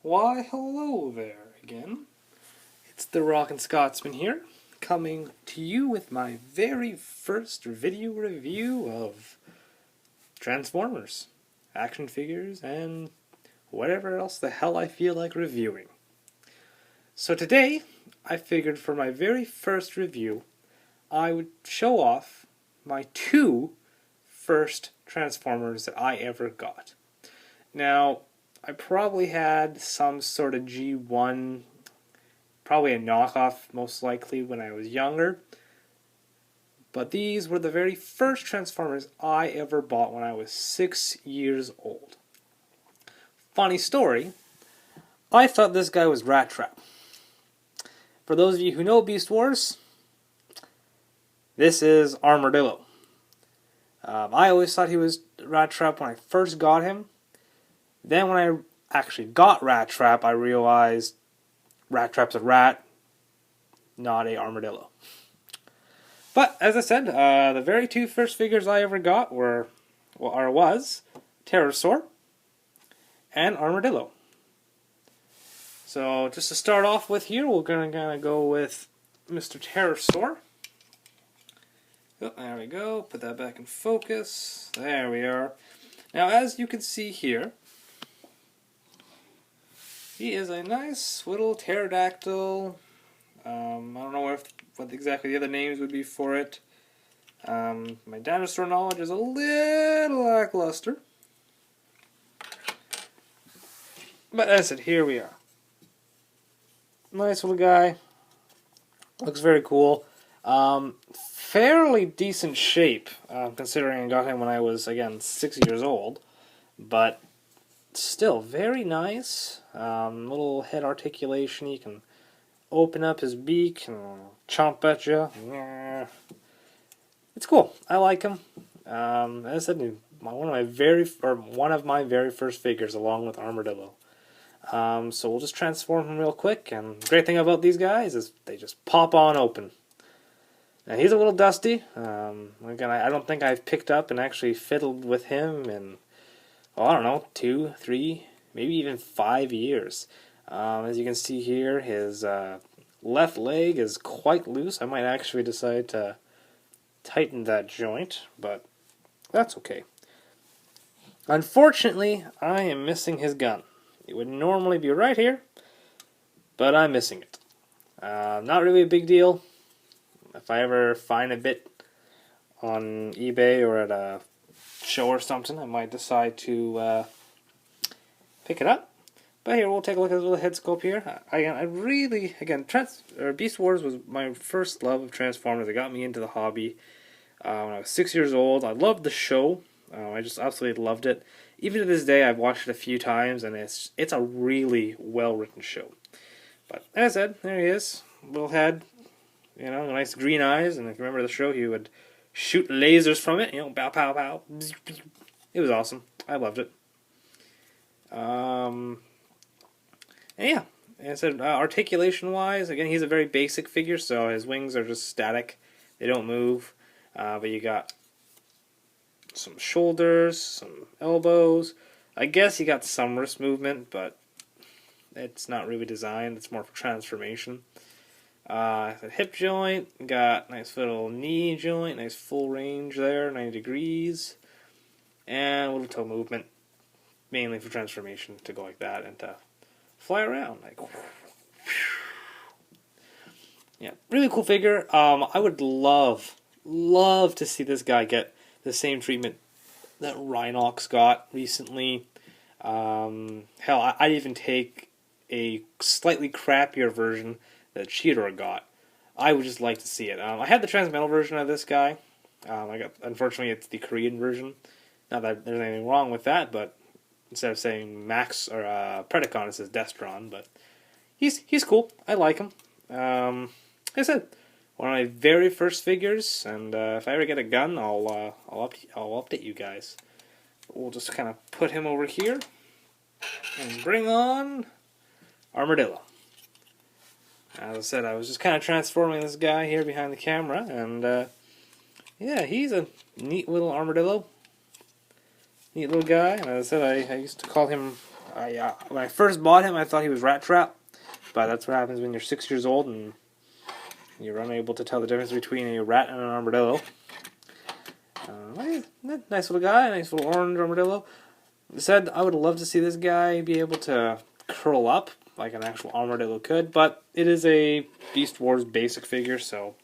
Why, hello there again. It's the Rockin' Scotsman here, coming to you with my very first video review of Transformers, action figures, and whatever else the hell I feel like reviewing. So today, I figured for my very first review, I would show off my two first Transformers that I ever got. Now, I probably had some sort of G1, probably a knockoff most likely when I was younger, but these were the very first Transformers I ever bought when I was 6 years old. Funny story, I thought this guy was Rat Trap. For those of you who know Beast Wars, this is Armordillo. I always thought he was Rat Trap when I first got him. Then when I actually got Rat Trap, I realized Rat Trap's a rat, not a armadillo. But as I said, the very two first figures I ever got was Terrorsaur and Armadillo. So just to start off with here, we're gonna go with Mr. Terrorsaur. Oh, there we go. Put that back in focus. There we are. Now, as you can see here, he is a nice little pterodactyl. I don't know what exactly the other names would be for it. My dinosaur knowledge is a little lackluster. But as I said, here we are. Nice little guy. Looks very cool. Fairly decent shape, considering I got him when I was, again, 6 years old. But still, very nice. Little head articulation. You can open up his beak and chomp at you. It's cool. I like him. As I said, one of my very first figures, along with Armadillo. So we'll just transform him real quick. And the great thing about these guys is they just pop on open. Now he's a little dusty. Again, I don't think I've picked up and actually fiddled with him in, I don't know, 2, 3, maybe even 5 years. As you can see here, his left leg is quite loose. I might actually decide to tighten that joint, but that's okay. Unfortunately, I am missing his gun. It would normally be right here, but I'm missing it. Not really a big deal. If I ever find a bit on eBay or at a show or something, I might decide to pick it up. But here, we'll take a look at the little head sculpt here. Beast Wars was my first love of Transformers. It got me into the hobby when I was 6 years old. I loved the show. I just absolutely loved it. Even to this day, I've watched it a few times, and it's a really well-written show. But as I said, there he is. Little head, nice green eyes. And if you remember the show, he would shoot lasers from it. Pow, pow, pow. It was awesome. I loved it. And yeah, as I said, articulation-wise, again, he's a very basic figure, so his wings are just static. They don't move. But you got some shoulders, some elbows. I guess he got some wrist movement, but it's not really designed. It's more for transformation. The hip joint, got nice little knee joint, nice full range there, 90 degrees. And a little toe movement, mainly for transformation, to go like that and to fly around. Yeah, really cool figure. I would love to see this guy get the same treatment that Rhinox got recently. Hell, I'd even take a slightly crappier version that Cheetor got. I would just like to see it. I had the Transmetal version of this guy. Unfortunately, it's the Korean version. Not that there's anything wrong with that, but instead of saying Max or Predacon, it says Destron. But he's cool. I like him. Like I said, one of my very first figures, and if I ever get a gun, I'll update you guys. We'll just kind of put him over here and bring on Armadillo. As I said, I was just kind of transforming this guy here behind the camera, and yeah, he's a neat little armadillo. Neat little guy, and as I said, I used to call him When I first bought him, I thought he was Rat Trap, but that's what happens when you're 6 years old and you're unable to tell the difference between a rat and an armadillo. Nice little guy, nice little orange armadillo. Said I would love to see this guy be able to curl up like an actual armadillo could, but it is a Beast Wars basic figure, so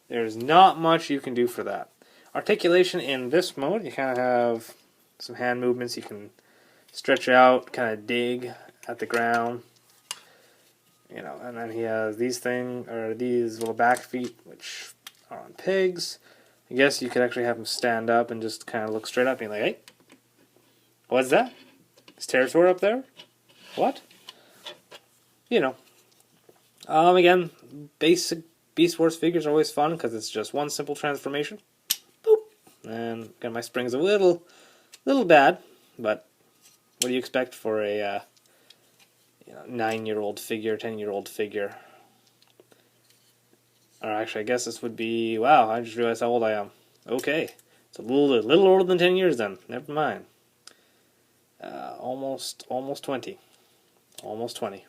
there's not much you can do for that. Articulation in this mode, you kind of have some hand movements. You can stretch out, kind of dig at the ground, you know. And then he has these little back feet, which are on pigs. I guess you could actually have him stand up and just kind of look straight up and be like, "Hey, what's that? Is Terrorsaur up there? What?" You know. Again, basic Beast Wars figures are always fun because it's just one simple transformation. Boop. And again, my spring's a little bad, but what do you expect for a 9-year-old figure, 10-year-old figure? Or actually, I guess this would be, wow, I just realized how old I am. Okay, it's a little older than 10 years then. Never mind. Almost 20. Almost 20.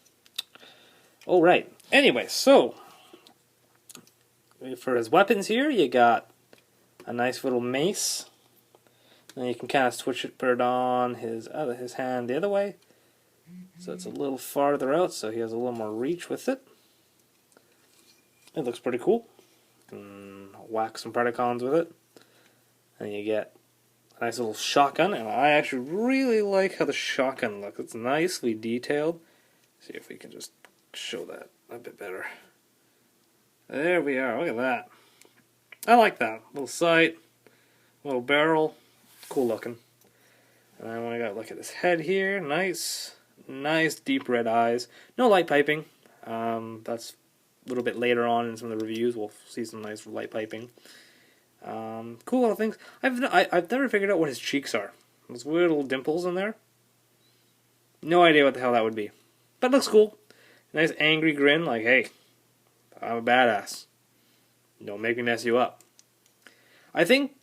Oh, right. Anyway, so for his weapons here, you got a nice little mace. And you can kind of switch it, put it on his hand the other way. So it's a little farther out, so he has a little more reach with it. It looks pretty cool. You can whack some Predacons with it. And you get a nice little shotgun, and I actually really like how the shotgun looks. It's nicely detailed. See if we can just show that a bit better. There we are, look at that. I like that. Little sight, little barrel, cool looking. And then we got to look at his head here, nice deep red eyes. No light piping. That's a little bit later on in some of the reviews. We'll see some nice light piping. Cool little things. I've never figured out what his cheeks are. Those weird little dimples in there. No idea what the hell that would be. But it looks cool. Nice angry grin, like, hey, I'm a badass. Don't make me mess you up. I think,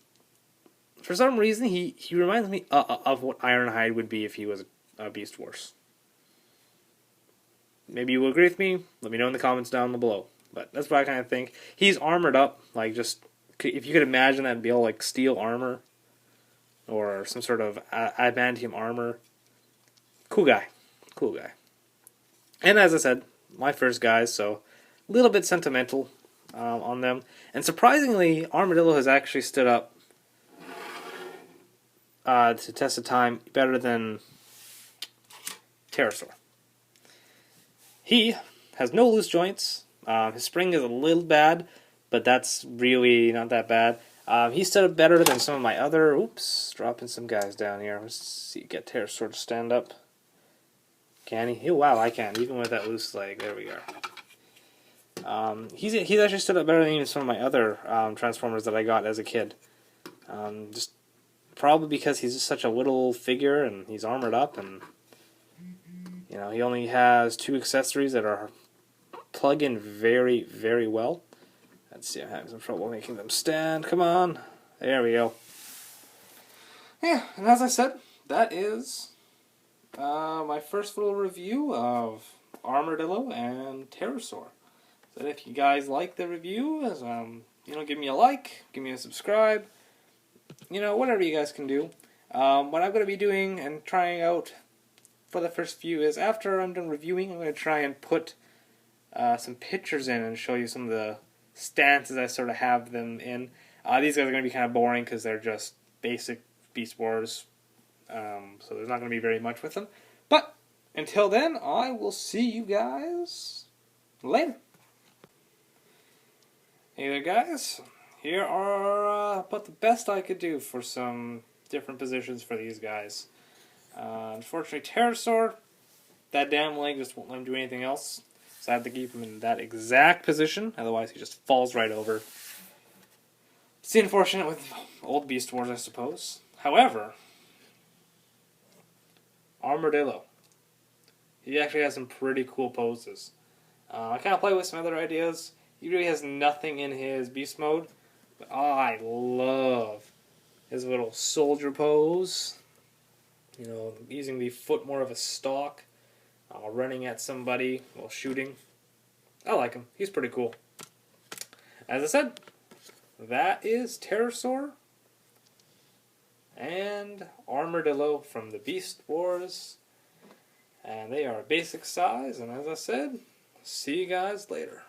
for some reason, he reminds me of what Ironhide would be if he was a Beast Wars. Maybe you will agree with me. Let me know in the comments down below. But that's what I kind of think. He's armored up, like just, if you could imagine that, it'd be all like steel armor. Or some sort of adamantium armor. Cool guy. Cool guy. And as I said, my first guys, so a little bit sentimental on them. And surprisingly, Armadillo has actually stood up to test of time better than Terrorsaur. He has no loose joints. His spring is a little bad, but that's really not that bad. He stood up better than some of my other... Oops, dropping some guys down here. Let's see, get Terrorsaur to stand up. Can he? Oh, wow, I can, even with that loose leg. There we are. He's actually stood up better than even some of my other Transformers that I got as a kid. Just probably because he's just such a little figure and he's armored up, and you know, he only has 2 accessories that are plug in very, very well. Let's see, I'm having some trouble making them stand. Come on. There we go. Yeah, and as I said, that is my first little review of Armadillo and Terrorsaur. So if you guys like the review, you know, give me a like, give me a subscribe, you know, whatever you guys can do. What I'm going to be doing and trying out for the first few is, after I'm done reviewing, I'm going to try and put some pictures in and show you some of the stances I sort of have them in. These guys are going to be kind of boring because they're just basic Beast Wars, so there's not going to be very much with them. But until then, I will see you guys later. Hey there, guys. Here are about the best I could do for some different positions for these guys. Unfortunately, Terrorsaur, that damn leg just won't let him do anything else. So I have to keep him in that exact position, otherwise he just falls right over. It's the unfortunate with old Beast Wars, I suppose. However, Armadillo, he actually has some pretty cool poses. I kind of play with some other ideas. He really has nothing in his beast mode, but I love his little soldier pose. You know, using the foot more of a stalk, running at somebody while shooting. I like him. He's pretty cool. As I said, that is Terrorsaur and Armordillo from the Beast Wars. And they are basic size, and as I said, see you guys later.